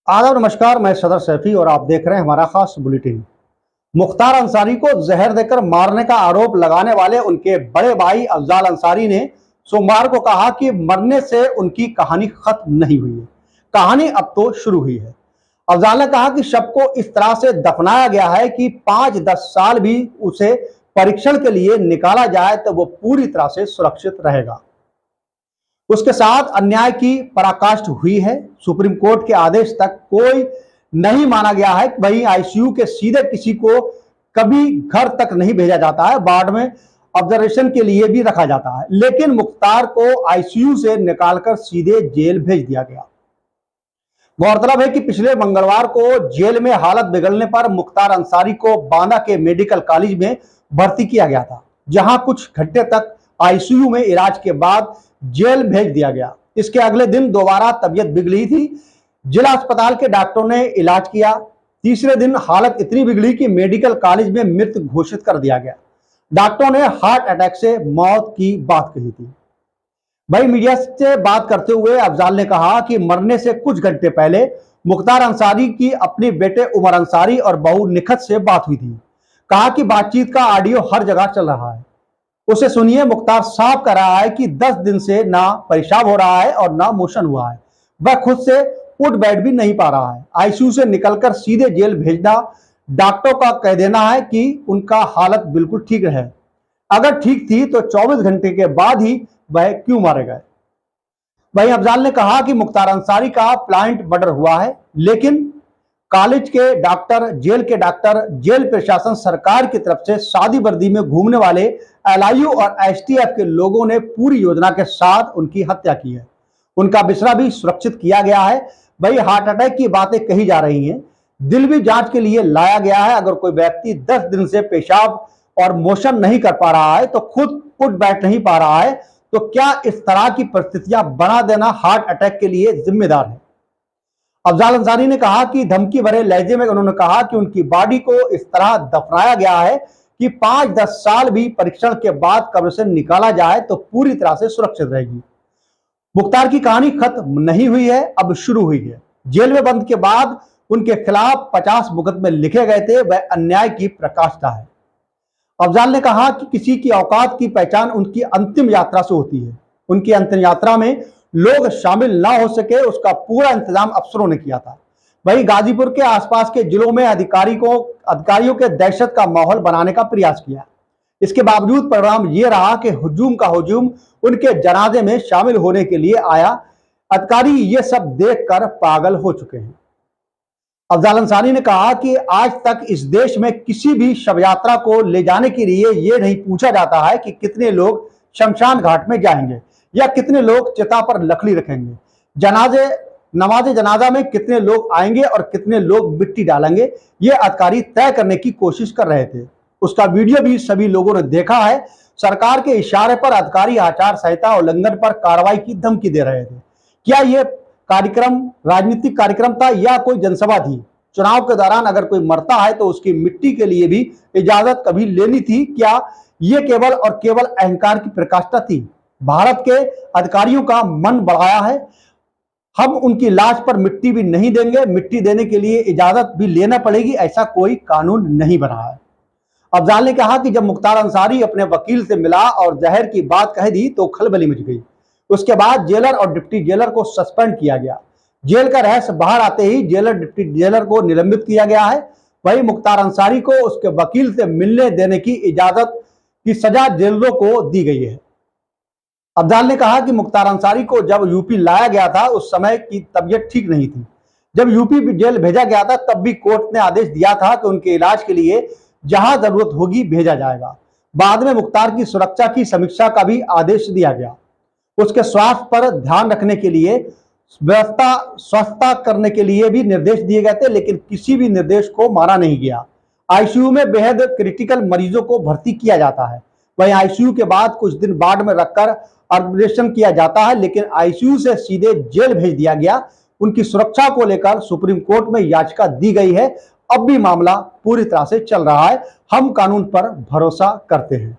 आदाब नमस्कार, मैं सदर सैफी और आप देख रहे हैं हमारा खास बुलेटिन। मुख्तार अंसारी को जहर देकर मारने का आरोप लगाने वाले उनके बड़े भाई अफजाल अंसारी ने सोमवार को कहा कि मरने से उनकी कहानी खत्म नहीं हुई है, कहानी अब तो शुरू हुई है। अफजाल ने कहा कि शव को इस तरह से दफनाया गया है कि 5-10 साल भी उसे परीक्षण के लिए निकाला जाए तो वो पूरी तरह से सुरक्षित रहेगा। उसके साथ अन्याय की पराकाष्ठा हुई है। सुप्रीम कोर्ट के आदेश तक कोई नहीं माना गया है। वहीं आईसीयू के सीधे किसी को कभी घर तक नहीं भेजा जाता है, वार्ड में ऑब्जर्वेशन के लिए भी रखा जाता है, लेकिन मुख्तार को आईसीयू से निकालकर सीधे जेल भेज दिया गया। गौरतलब है कि पिछले मंगलवार को जेल में हालत बिगड़ने पर मुख्तार अंसारी को बांदा के मेडिकल कॉलेज में भर्ती किया गया था, जहां कुछ घंटे तक आईसीयू में इलाज के बाद जेल भेज दिया गया। इसके अगले दिन दोबारा तबीयत बिगड़ी थी। जिला अस्पताल के डॉक्टरों ने इलाज किया। तीसरे दिन हालत इतनी बिगड़ी कि मेडिकल कॉलेज में मृत घोषित कर दिया गया। डॉक्टरों ने हार्ट अटैक से मौत की बात कही थी। वही मीडिया से बात करते हुए अफजाल ने कहा कि मरने से कुछ घंटे पहले मुख्तार अंसारी की अपने बेटे उमर अंसारी और बहू निखत से बात हुई थी। कहा कि बातचीत का ऑडियो हर जगह चल रहा है, उसे सुनिए। मुख्तार साफ कर रहा है कि 10 दिन से ना पेशाब हो रहा है और ना मोशन हुआ है। वह खुद से उठ बैठ भी नहीं पा रहा है। आईसीयू से निकलकर सीधे जेल भेजना डॉक्टरों का कह देना है कि उनका हालत बिल्कुल ठीक है। अगर ठीक थी तो 24 घंटे के बाद ही वह क्यों मारे गए। वहीं अफजाल ने कहा कि मुख्तार अंसारी का प्लांट मर्डर हुआ है, लेकिन कॉलेज के डॉक्टर, जेल के डॉक्टर, जेल प्रशासन, सरकार की तरफ से शादी वर्दी में घूमने वाले एलआईयू और एसटीएफ के लोगों ने पूरी योजना के साथ उनकी हत्या की है। उनका बिस्तर भी सुरक्षित किया गया है। वही हार्ट अटैक की बातें कही जा रही हैं। दिल भी जांच के लिए लाया गया है। अगर कोई व्यक्ति 10 दिन से पेशाब और मोशन नहीं कर पा रहा है, तो खुद उठ बैठ नहीं पा रहा है, तो क्या इस तरह की परिस्थितियां बना देना हार्ट अटैक के लिए जिम्मेदार है। अफजाल अंसारी ने कहा कि धमकी भरे लहजे में उन्होंने कहा कि उनकी बॉडी को इस तरह दफनाया गया है कि 5-10 साल भी परीक्षण के बाद कब्र से निकाला जाए तो पूरी तरह से सुरक्षित रहेगी। मुख्तार की कहानी खत्म नहीं हुई है, अब शुरू हुई है। जेल में बंद के बाद उनके खिलाफ 50 मुकदमे लिखे गए थे। वह अन्याय की प्रकाष्ठा है। अफजाल ने कहा कि किसी की औकात की पहचान उनकी अंतिम यात्रा से होती है। उनकी अंतिम यात्रा में लोग शामिल ना हो सके, उसका पूरा इंतजाम अफसरों ने किया था। वहीं गाजीपुर के आसपास के जिलों में अधिकारियों के दहशत का माहौल बनाने का प्रयास किया। इसके बावजूद परिणाम ये रहा कि हुजूम का हुजूम उनके जनाजे में शामिल होने के लिए आया। अधिकारी ये सब देखकर पागल हो चुके हैं। अफजाल अंसारी ने कहा कि आज तक इस देश में किसी भी शव यात्रा को ले जाने के लिए ये नहीं पूछा जाता है कि कितने लोग शमशान घाट में जाएंगे या कितने लोग चिता पर लकड़ी रखेंगे। नमाज जनाजा में कितने लोग आएंगे और कितने लोग मिट्टी डालेंगे, ये अधिकारी तय करने की कोशिश कर रहे थे। उसका वीडियो भी सभी लोगों ने देखा है। सरकार के इशारे पर अधिकारी आचार संहिता उल्लंघन पर कार्रवाई की धमकी दे रहे थे। क्या यह कार्यक्रम राजनीतिक कार्यक्रम था या कोई जनसभा थी? चुनाव के दौरान अगर कोई मरता है तो उसकी मिट्टी के लिए भी इजाजत कभी लेनी थी? क्या ये केवल और केवल अहंकार की प्रकाष्ठा थी? भारत के अधिकारियों का मन बढ़ाया है। हम उनकी लाश पर मिट्टी भी नहीं देंगे। मिट्टी देने के लिए इजाजत भी लेना पड़ेगी, ऐसा कोई कानून नहीं बना है। अफजाल ने कहा कि जब मुख्तार अंसारी अपने वकील से मिला और जहर की बात कह दी तो खलबली मच गई। उसके बाद जेलर और डिप्टी जेलर को सस्पेंड किया गया। जेल का रहस्य बाहर आते ही जेलर, डिप्टी जेलर को निलंबित किया गया है। वही मुख्तार अंसारी को उसके वकील से मिलने देने की इजाजत की सजा जेलरों को दी गई है। अफजाल ने कहा कि मुख्तार अंसारी को जब यूपी लाया गया था उस समय की तबीयत ठीक नहीं थी। जब यूपी जेल भेजा गया था तब भी कोर्ट ने आदेश दिया था कि उनके इलाज के लिए जहां जरूरत होगी भेजा जाएगा। बाद में मुख्तार की सुरक्षा की समीक्षा का भी आदेश दिया गया। उसके स्वास्थ्य पर ध्यान रखने के लिए व्यवस्था करने के लिए भी निर्देश दिए गए थे, लेकिन किसी भी निर्देश को माना नहीं गया। आईसीयू में बेहद क्रिटिकल मरीजों को भर्ती किया जाता है। वहीं आईसीयू के बाद कुछ दिन वार्ड में रखकर ऑब्जर्वेशन किया जाता है, लेकिन आईसीयू से सीधे जेल भेज दिया गया। उनकी सुरक्षा को लेकर सुप्रीम कोर्ट में याचिका दी गई है। अब भी मामला पूरी तरह से चल रहा है। हम कानून पर भरोसा करते हैं।